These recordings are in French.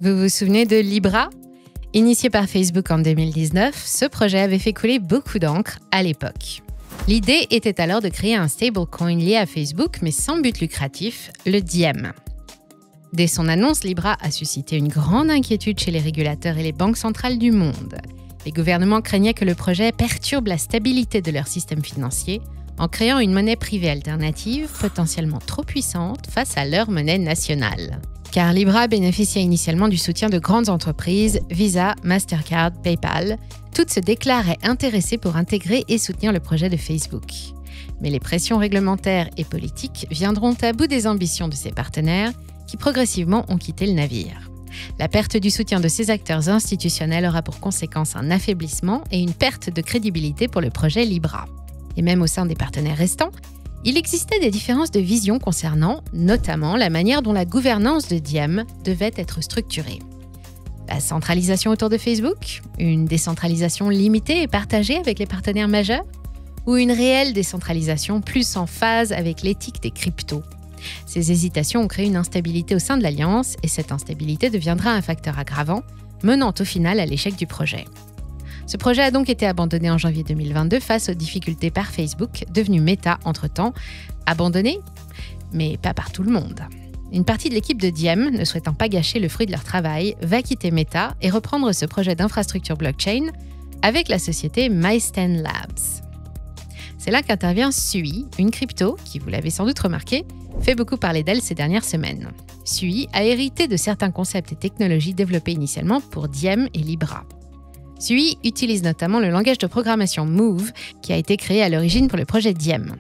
Vous vous souvenez de Libra ? Initié par Facebook en 2019, ce projet avait fait couler beaucoup d'encre à l'époque. L'idée était alors de créer un stablecoin lié à Facebook, mais sans but lucratif, le Diem. Dès son annonce, Libra a suscité une grande inquiétude chez les régulateurs et les banques centrales du monde. Les gouvernements craignaient que le projet perturbe la stabilité de leur système financier en créant une monnaie privée alternative potentiellement trop puissante face à leur monnaie nationale. Car Libra bénéficiait initialement du soutien de grandes entreprises, Visa, Mastercard, PayPal. Toutes se déclaraient intéressées pour intégrer et soutenir le projet de Facebook. Mais les pressions réglementaires et politiques viendront à bout des ambitions de ces partenaires qui progressivement ont quitté le navire. La perte du soutien de ces acteurs institutionnels aura pour conséquence un affaiblissement et une perte de crédibilité pour le projet Libra. Et même au sein des partenaires restants, il existait des différences de vision concernant, notamment, la manière dont la gouvernance de Diem devait être structurée. La centralisation autour de Facebook, une décentralisation limitée et partagée avec les partenaires majeurs, ou une réelle décentralisation plus en phase avec l'éthique des cryptos. Ces hésitations ont créé une instabilité au sein de l'Alliance et cette instabilité deviendra un facteur aggravant, menant au final à l'échec du projet. Ce projet a donc été abandonné en janvier 2022 face aux difficultés par Facebook, devenu Meta entre-temps. Abandonné, mais pas par tout le monde. Une partie de l'équipe de Diem, ne souhaitant pas gâcher le fruit de leur travail, va quitter Meta et reprendre ce projet d'infrastructure blockchain avec la société MyStan Labs. C'est là qu'intervient Sui, une crypto qui, vous l'avez sans doute remarqué, fait beaucoup parler d'elle ces dernières semaines. Sui a hérité de certains concepts et technologies développés initialement pour Diem et Libra. Sui utilise notamment le langage de programmation Move qui a été créé à l'origine pour le projet Diem.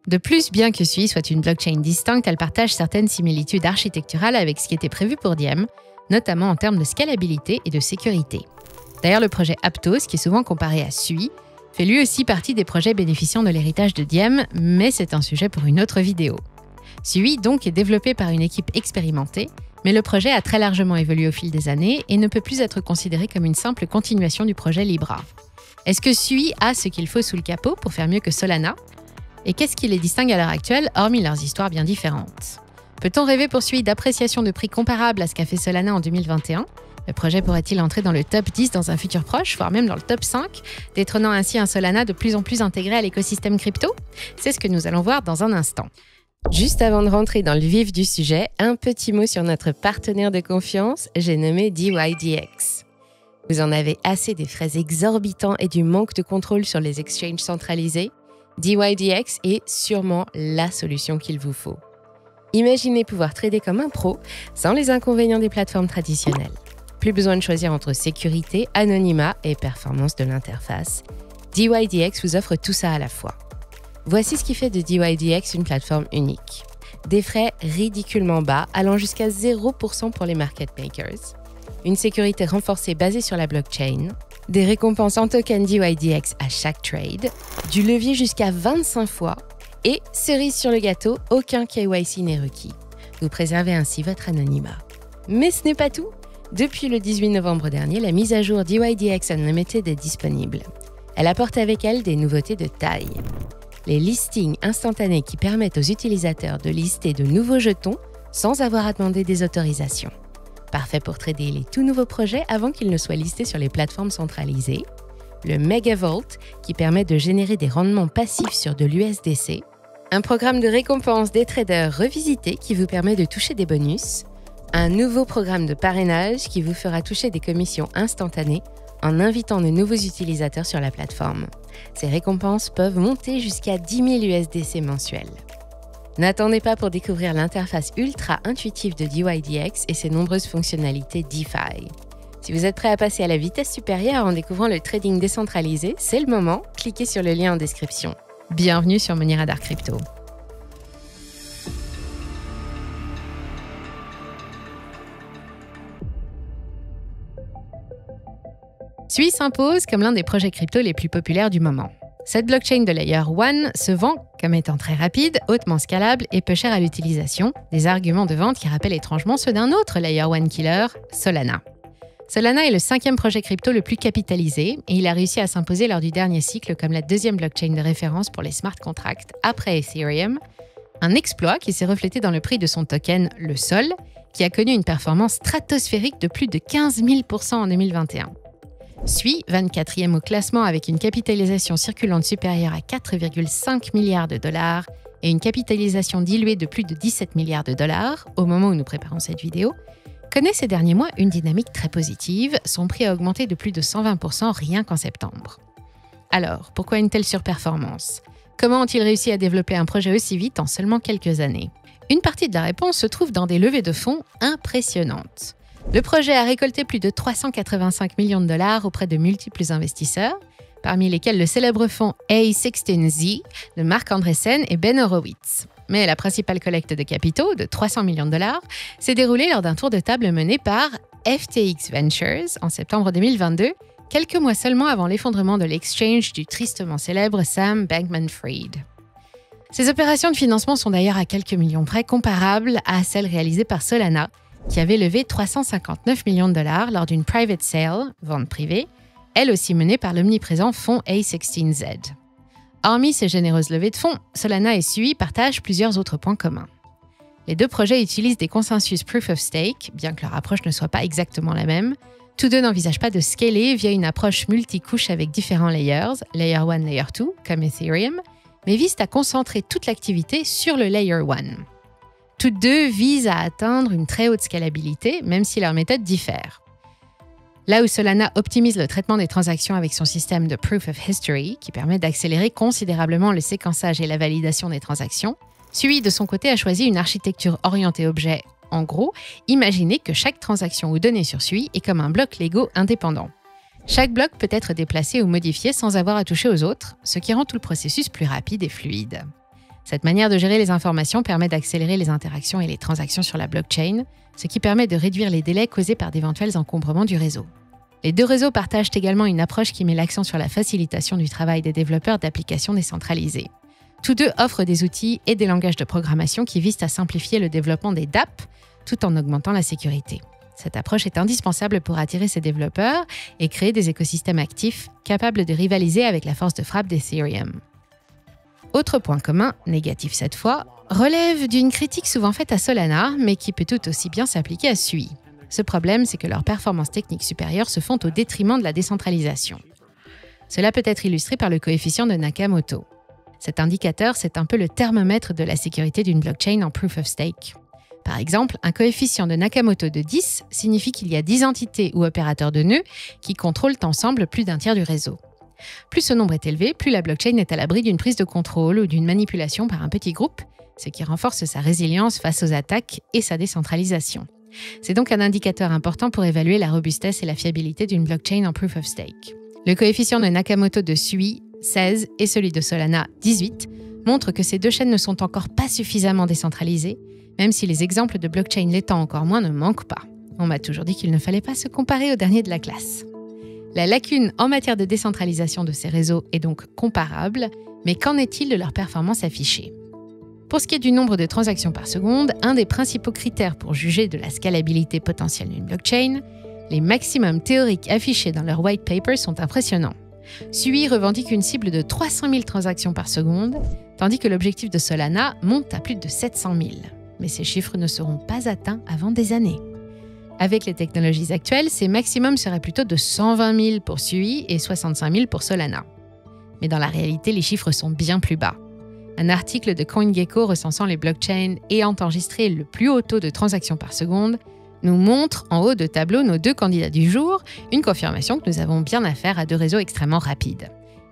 De plus, bien que Sui soit une blockchain distincte, elle partage certaines similitudes architecturales avec ce qui était prévu pour Diem, notamment en termes de scalabilité et de sécurité. D'ailleurs, le projet Aptos, qui est souvent comparé à Sui, fait lui aussi partie des projets bénéficiant de l'héritage de Diem, mais c'est un sujet pour une autre vidéo. Sui, donc, est développé par une équipe expérimentée, mais le projet a très largement évolué au fil des années et ne peut plus être considéré comme une simple continuation du projet Libra. Est-ce que Sui a ce qu'il faut sous le capot pour faire mieux que Solana ? Et qu'est-ce qui les distingue à l'heure actuelle, hormis leurs histoires bien différentes ? Peut-on rêver pour Sui d'appréciation de prix comparable à ce qu'a fait Solana en 2021 ? Le projet pourrait-il entrer dans le top 10 dans un futur proche, voire même dans le top 5, détrônant ainsi un Solana de plus en plus intégré à l'écosystème crypto ? C'est ce que nous allons voir dans un instant. Juste avant de rentrer dans le vif du sujet, un petit mot sur notre partenaire de confiance, j'ai nommé DYDX. Vous en avez assez des frais exorbitants et du manque de contrôle sur les exchanges centralisés ? DYDX est sûrement la solution qu'il vous faut. Imaginez pouvoir trader comme un pro sans les inconvénients des plateformes traditionnelles. Plus besoin de choisir entre sécurité, anonymat et performance de l'interface. DYDX vous offre tout ça à la fois. Voici ce qui fait de DYDX une plateforme unique. Des frais ridiculement bas, allant jusqu'à 0% pour les market makers. Une sécurité renforcée basée sur la blockchain. Des récompenses en token DYDX à chaque trade. Du levier jusqu'à 25 fois. Et, cerise sur le gâteau, aucun KYC n'est requis. Vous préservez ainsi votre anonymat. Mais ce n'est pas tout. Depuis le 18 novembre dernier, la mise à jour DYDX Unlimited est disponible. Elle apporte avec elle des nouveautés de taille. Les listings instantanés qui permettent aux utilisateurs de lister de nouveaux jetons sans avoir à demander des autorisations. Parfait pour trader les tout nouveaux projets avant qu'ils ne soient listés sur les plateformes centralisées. Le Megavolt qui permet de générer des rendements passifs sur de l'USDC. Un programme de récompense des traders revisité qui vous permet de toucher des bonus. Un nouveau programme de parrainage qui vous fera toucher des commissions instantanées en invitant de nouveaux utilisateurs sur la plateforme. Ces récompenses peuvent monter jusqu'à 10 000 USDC mensuels. N'attendez pas pour découvrir l'interface ultra intuitive de DYDX et ses nombreuses fonctionnalités DeFi. Si vous êtes prêt à passer à la vitesse supérieure en découvrant le trading décentralisé, c'est le moment, cliquez sur le lien en description. Bienvenue sur Money Radar Crypto. Sui s'impose comme l'un des projets crypto les plus populaires du moment. Cette blockchain de Layer 1 se vend comme étant très rapide, hautement scalable et peu chère à l'utilisation, des arguments de vente qui rappellent étrangement ceux d'un autre Layer 1 killer, Solana. Solana est le 5e projet crypto le plus capitalisé et il a réussi à s'imposer lors du dernier cycle comme la 2e blockchain de référence pour les smart contracts après Ethereum, Un exploit qui s'est reflété dans le prix de son token, le Sol, qui a connu une performance stratosphérique de plus de 15 000% en 2021. Sui, 24e au classement avec une capitalisation circulante supérieure à 4,5 milliards de dollars et une capitalisation diluée de plus de 17 milliards de dollars au moment où nous préparons cette vidéo, connaît ces derniers mois une dynamique très positive. Son prix a augmenté de plus de 120% rien qu'en septembre. Alors, pourquoi une telle surperformance ? Comment ont-ils réussi à développer un projet aussi vite en seulement quelques années ? Une partie de la réponse se trouve dans des levées de fonds impressionnantes. Le projet a récolté plus de 385 millions de dollars auprès de multiples investisseurs, parmi lesquels le célèbre fonds A16Z de Marc Andreessen et Ben Horowitz. Mais la principale collecte de capitaux, de 300 millions de dollars, s'est déroulée lors d'un tour de table mené par FTX Ventures en septembre 2022, quelques mois seulement avant l'effondrement de l'exchange du tristement célèbre Sam Bankman-Fried. Ces opérations de financement sont d'ailleurs à quelques millions près comparables à celles réalisées par Solana, qui avait levé 359 millions de dollars lors d'une private sale, vente privée, elle aussi menée par l'omniprésent fonds A16Z. Hormis ces généreuses levées de fonds, Solana et Sui partagent plusieurs autres points communs. Les deux projets utilisent des consensus Proof of Stake, bien que leur approche ne soit pas exactement la même. Tous deux n'envisagent pas de scaler via une approche multicouche avec différents layers, Layer 1, Layer 2, comme Ethereum, mais visent à concentrer toute l'activité sur le Layer 1. Toutes deux visent à atteindre une très haute scalabilité, même si leurs méthodes diffèrent. Là où Solana optimise le traitement des transactions avec son système de Proof of History, qui permet d'accélérer considérablement le séquençage et la validation des transactions, Sui, de son côté, a choisi une architecture orientée objet. En gros, imaginez que chaque transaction ou donnée sur Sui est comme un bloc Lego indépendant. Chaque bloc peut être déplacé ou modifié sans avoir à toucher aux autres, ce qui rend tout le processus plus rapide et fluide. Cette manière de gérer les informations permet d'accélérer les interactions et les transactions sur la blockchain, ce qui permet de réduire les délais causés par d'éventuels encombrements du réseau. Les deux réseaux partagent également une approche qui met l'accent sur la facilitation du travail des développeurs d'applications décentralisées. Tous deux offrent des outils et des langages de programmation qui visent à simplifier le développement des dApps tout en augmentant la sécurité. Cette approche est indispensable pour attirer ces développeurs et créer des écosystèmes actifs capables de rivaliser avec la force de frappe d'Ethereum. Autre point commun, négatif cette fois, relève d'une critique souvent faite à Solana, mais qui peut tout aussi bien s'appliquer à Sui. Ce problème, c'est que leurs performances techniques supérieures se font au détriment de la décentralisation. Cela peut être illustré par le coefficient de Nakamoto. Cet indicateur, c'est un peu le thermomètre de la sécurité d'une blockchain en Proof of Stake. Par exemple, un coefficient de Nakamoto de 10 signifie qu'il y a 10 entités ou opérateurs de nœuds qui contrôlent ensemble plus d'un tiers du réseau. Plus ce nombre est élevé, plus la blockchain est à l'abri d'une prise de contrôle ou d'une manipulation par un petit groupe, ce qui renforce sa résilience face aux attaques et sa décentralisation. C'est donc un indicateur important pour évaluer la robustesse et la fiabilité d'une blockchain en Proof of Stake. Le coefficient de Nakamoto de Sui, 16, et celui de Solana, 18, montrent que ces deux chaînes ne sont encore pas suffisamment décentralisées, même si les exemples de blockchain l'étant encore moins ne manquent pas. On m'a toujours dit qu'il ne fallait pas se comparer au dernier de la classe. La lacune en matière de décentralisation de ces réseaux est donc comparable, mais qu'en est-il de leur performance affichée ? Pour ce qui est du nombre de transactions par seconde, un des principaux critères pour juger de la scalabilité potentielle d'une blockchain, les maximums théoriques affichés dans leur white paper sont impressionnants. Sui revendique une cible de 300 000 transactions par seconde, tandis que l'objectif de Solana monte à plus de 700 000. Mais ces chiffres ne seront pas atteints avant des années. Avec les technologies actuelles, ces maximums seraient plutôt de 120 000 pour Sui et 65 000 pour Solana. Mais dans la réalité, les chiffres sont bien plus bas. Un article de CoinGecko recensant les blockchains ayant enregistré le plus haut taux de transactions par seconde nous montre en haut de tableau nos deux candidats du jour, une confirmation que nous avons bien affaire à deux réseaux extrêmement rapides.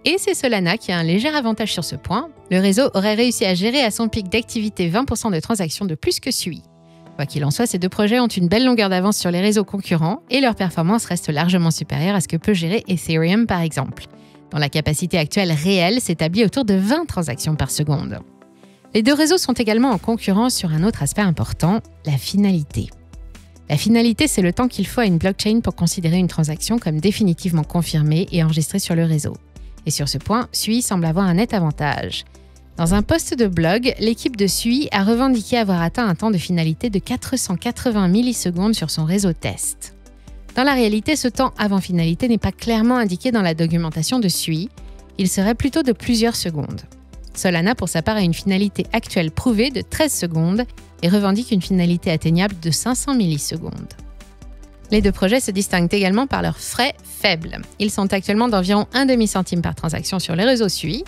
Et c'est Solana qui a un léger avantage sur ce point. Le réseau aurait réussi à gérer à son pic d'activité 20% de transactions de plus que Sui. Quoi qu'il en soit, ces deux projets ont une belle longueur d'avance sur les réseaux concurrents et leur performance reste largement supérieure à ce que peut gérer Ethereum par exemple, dont la capacité actuelle réelle s'établit autour de 20 transactions par seconde. Les deux réseaux sont également en concurrence sur un autre aspect important, la finalité. La finalité, c'est le temps qu'il faut à une blockchain pour considérer une transaction comme définitivement confirmée et enregistrée sur le réseau. Et sur ce point, Sui semble avoir un net avantage. Dans un post de blog, l'équipe de Sui a revendiqué avoir atteint un temps de finalité de 480 millisecondes sur son réseau test. Dans la réalité, ce temps avant finalité n'est pas clairement indiqué dans la documentation de Sui, il serait plutôt de plusieurs secondes. Solana, pour sa part, a une finalité actuelle prouvée de 13 secondes et revendique une finalité atteignable de 500 millisecondes. Les deux projets se distinguent également par leurs frais faibles. Ils sont actuellement d'environ 1,5 centime par transaction sur les réseaux SUI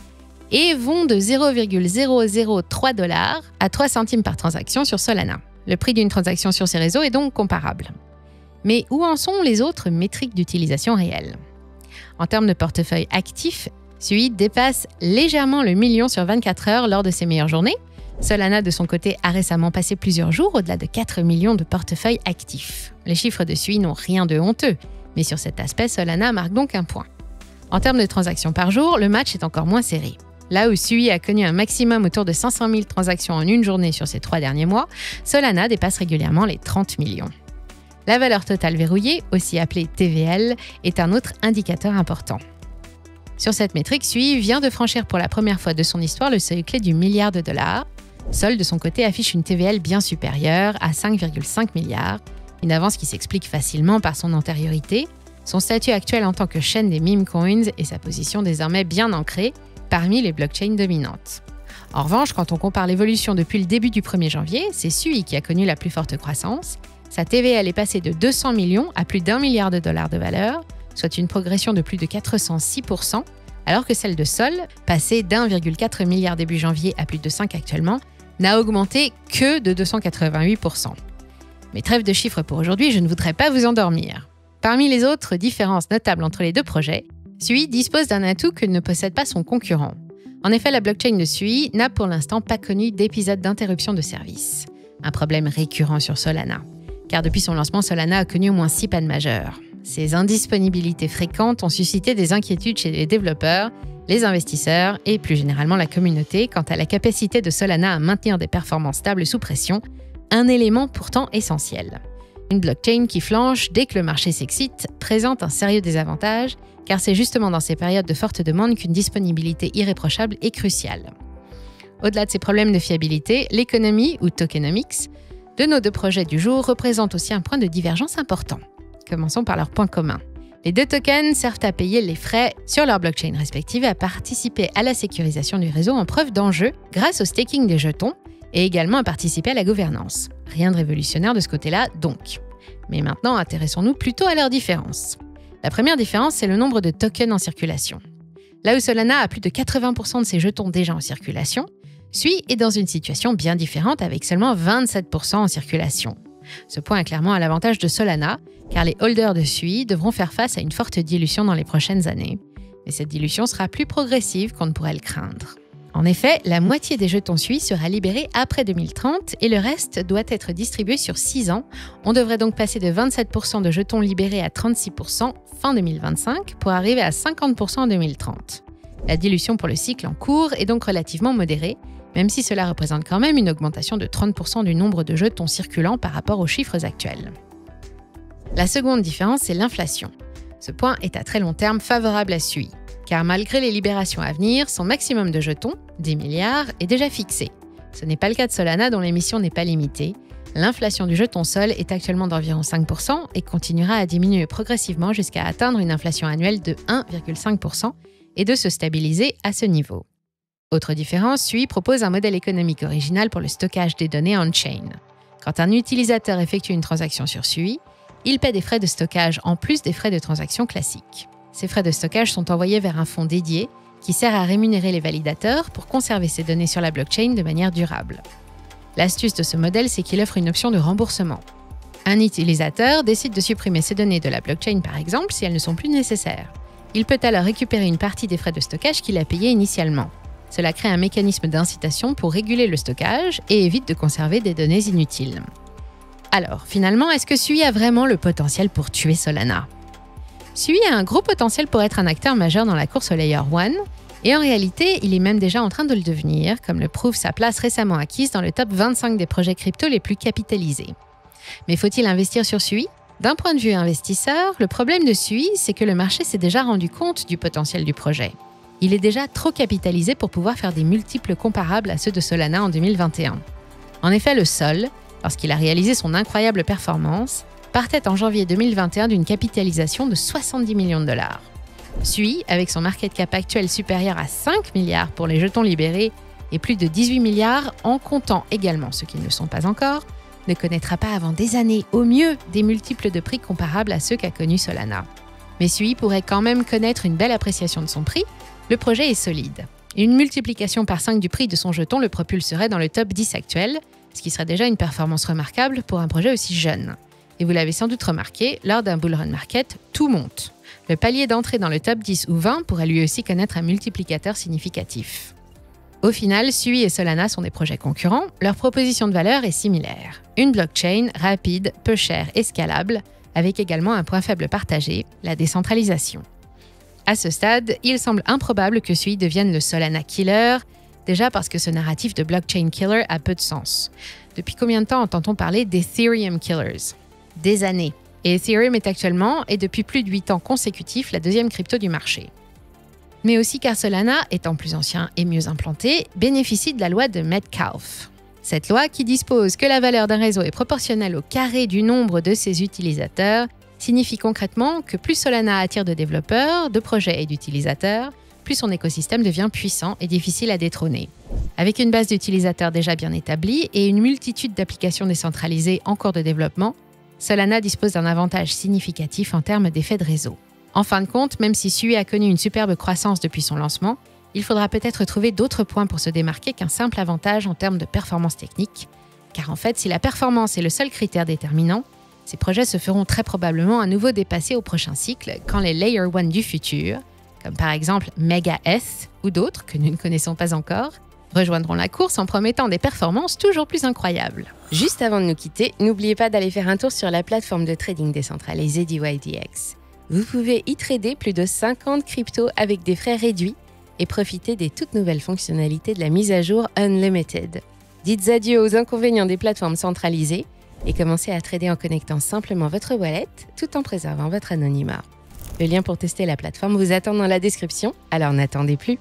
et vont de 0,003 $ à 3 centimes par transaction sur Solana. Le prix d'une transaction sur ces réseaux est donc comparable. Mais où en sont les autres métriques d'utilisation réelle? En termes de portefeuille actif, SUI dépasse légèrement le million sur 24 heures lors de ses meilleures journées. Solana, de son côté, a récemment passé plusieurs jours au-delà de 4 millions de portefeuilles actifs. Les chiffres de SUI n'ont rien de honteux, mais sur cet aspect, Solana marque donc un point. En termes de transactions par jour, le match est encore moins serré. Là où SUI a connu un maximum autour de 500 000 transactions en une journée sur ces 3 derniers mois, Solana dépasse régulièrement les 30 millions. La valeur totale verrouillée, aussi appelée TVL, est un autre indicateur important. Sur cette métrique, SUI vient de franchir pour la première fois de son histoire le seuil clé du milliard de dollars. Sol, de son côté, affiche une TVL bien supérieure à 5,5 milliards, une avance qui s'explique facilement par son antériorité, son statut actuel en tant que chaîne des meme coins et sa position désormais bien ancrée parmi les blockchains dominantes. En revanche, quand on compare l'évolution depuis le début du 1er janvier, c'est SUI qui a connu la plus forte croissance. Sa TVL est passée de 200 millions à plus d'1 milliard de dollars de valeur, soit une progression de plus de 406%, alors que celle de Sol, passée d'1,4 milliard début janvier à plus de 5 actuellement, n'a augmenté que de 288%. Mais trêve de chiffres pour aujourd'hui, je ne voudrais pas vous endormir. Parmi les autres différences notables entre les deux projets, SUI dispose d'un atout que ne possède pas son concurrent. En effet, la blockchain de SUI n'a pour l'instant pas connu d'épisode d'interruption de service. Un problème récurrent sur Solana. Car depuis son lancement, Solana a connu au moins 6 pannes majeures. Ces indisponibilités fréquentes ont suscité des inquiétudes chez les développeurs, les investisseurs et plus généralement la communauté quant à la capacité de Solana à maintenir des performances stables sous pression, un élément pourtant essentiel. Une blockchain qui flanche dès que le marché s'excite présente un sérieux désavantage, car c'est justement dans ces périodes de forte demande qu'une disponibilité irréprochable est cruciale. Au-delà de ces problèmes de fiabilité, l'économie, ou tokenomics, de nos deux projets du jour représente aussi un point de divergence important. Commençons par leurs points communs. Les deux tokens servent à payer les frais sur leur blockchain respective et à participer à la sécurisation du réseau en preuve d'enjeu grâce au staking des jetons et également à participer à la gouvernance. Rien de révolutionnaire de ce côté-là donc. Mais maintenant, intéressons-nous plutôt à leurs différences. La première différence, c'est le nombre de tokens en circulation. Là où Solana a plus de 80% de ses jetons déjà en circulation, SUI est dans une situation bien différente avec seulement 27% en circulation. Ce point est clairement à l'avantage de Solana, car les holders de SUI devront faire face à une forte dilution dans les prochaines années. Mais cette dilution sera plus progressive qu'on ne pourrait le craindre. En effet, la moitié des jetons SUI sera libérée après 2030 et le reste doit être distribué sur 6 ans. On devrait donc passer de 27% de jetons libérés à 36% fin 2025 pour arriver à 50% en 2030. La dilution pour le cycle en cours est donc relativement modérée, même si cela représente quand même une augmentation de 30% du nombre de jetons circulants par rapport aux chiffres actuels. La seconde différence, c'est l'inflation. Ce point est à très long terme favorable à SUI, car malgré les libérations à venir, son maximum de jetons, 10 milliards, est déjà fixé. Ce n'est pas le cas de Solana dont l'émission n'est pas limitée. L'inflation du jeton Sol est actuellement d'environ 5% et continuera à diminuer progressivement jusqu'à atteindre une inflation annuelle de 1,5% et de se stabiliser à ce niveau. Autre différence, SUI propose un modèle économique original pour le stockage des données on-chain. Quand un utilisateur effectue une transaction sur SUI, il paie des frais de stockage en plus des frais de transaction classiques. Ces frais de stockage sont envoyés vers un fonds dédié qui sert à rémunérer les validateurs pour conserver ces données sur la blockchain de manière durable. L'astuce de ce modèle, c'est qu'il offre une option de remboursement. Un utilisateur décide de supprimer ses données de la blockchain par exemple si elles ne sont plus nécessaires. Il peut alors récupérer une partie des frais de stockage qu'il a payés initialement. Cela crée un mécanisme d'incitation pour réguler le stockage et évite de conserver des données inutiles. Alors, finalement, est-ce que SUI a vraiment le potentiel pour tuer Solana ? SUI a un gros potentiel pour être un acteur majeur dans la course au Layer 1, et en réalité, il est même déjà en train de le devenir, comme le prouve sa place récemment acquise dans le top 25 des projets crypto les plus capitalisés. Mais faut-il investir sur SUI ? D'un point de vue investisseur, le problème de SUI, c'est que le marché s'est déjà rendu compte du potentiel du projet. Il est déjà trop capitalisé pour pouvoir faire des multiples comparables à ceux de Solana en 2021. En effet, le Sol, lorsqu'il a réalisé son incroyable performance, partait en janvier 2021 d'une capitalisation de 70 millions de dollars. SUI, avec son market cap actuel supérieur à 5 milliards pour les jetons libérés et plus de 18 milliards en comptant également ceux qui ne le sont pas encore, ne connaîtra pas avant des années, au mieux, des multiples de prix comparables à ceux qu'a connus Solana. Mais Sui pourrait quand même connaître une belle appréciation de son prix, le projet est solide. Une multiplication par 5 du prix de son jeton le propulserait dans le top 10 actuel, ce qui serait déjà une performance remarquable pour un projet aussi jeune. Et vous l'avez sans doute remarqué, lors d'un bull run market, tout monte. Le palier d'entrée dans le top 10 ou 20 pourrait lui aussi connaître un multiplicateur significatif. Au final, Sui et Solana sont des projets concurrents, leur proposition de valeur est similaire. Une blockchain rapide, peu chère et scalable, avec également un point faible partagé, la décentralisation. À ce stade, il semble improbable que Sui devienne le Solana killer, déjà parce que ce narratif de blockchain killer a peu de sens. Depuis combien de temps entend-on parler d'Ethereum killers? Des années. Et Ethereum est actuellement, et depuis plus de 8 ans consécutifs, la deuxième crypto du marché. Mais aussi car Solana, étant plus ancien et mieux implanté, bénéficie de la loi de Metcalfe. Cette loi, qui dispose que la valeur d'un réseau est proportionnelle au carré du nombre de ses utilisateurs, signifie concrètement que plus Solana attire de développeurs, de projets et d'utilisateurs, plus son écosystème devient puissant et difficile à détrôner. Avec une base d'utilisateurs déjà bien établie et une multitude d'applications décentralisées en cours de développement, Solana dispose d'un avantage significatif en termes d'effet de réseau. En fin de compte, même si Sui a connu une superbe croissance depuis son lancement, il faudra peut-être trouver d'autres points pour se démarquer qu'un simple avantage en termes de performance technique, car en fait, si la performance est le seul critère déterminant, ces projets se feront très probablement à nouveau dépasser au prochain cycle quand les Layer 1 du futur, comme par exemple Mega-S ou d'autres que nous ne connaissons pas encore, rejoindront la course en promettant des performances toujours plus incroyables. Juste avant de nous quitter, n'oubliez pas d'aller faire un tour sur la plateforme de trading décentralisée DYDX. Vous pouvez y trader plus de 50 cryptos avec des frais réduits et profiter des toutes nouvelles fonctionnalités de la mise à jour Unlimited. Dites adieu aux inconvénients des plateformes centralisées et commencez à trader en connectant simplement votre wallet tout en préservant votre anonymat. Le lien pour tester la plateforme vous attend dans la description, alors n'attendez plus.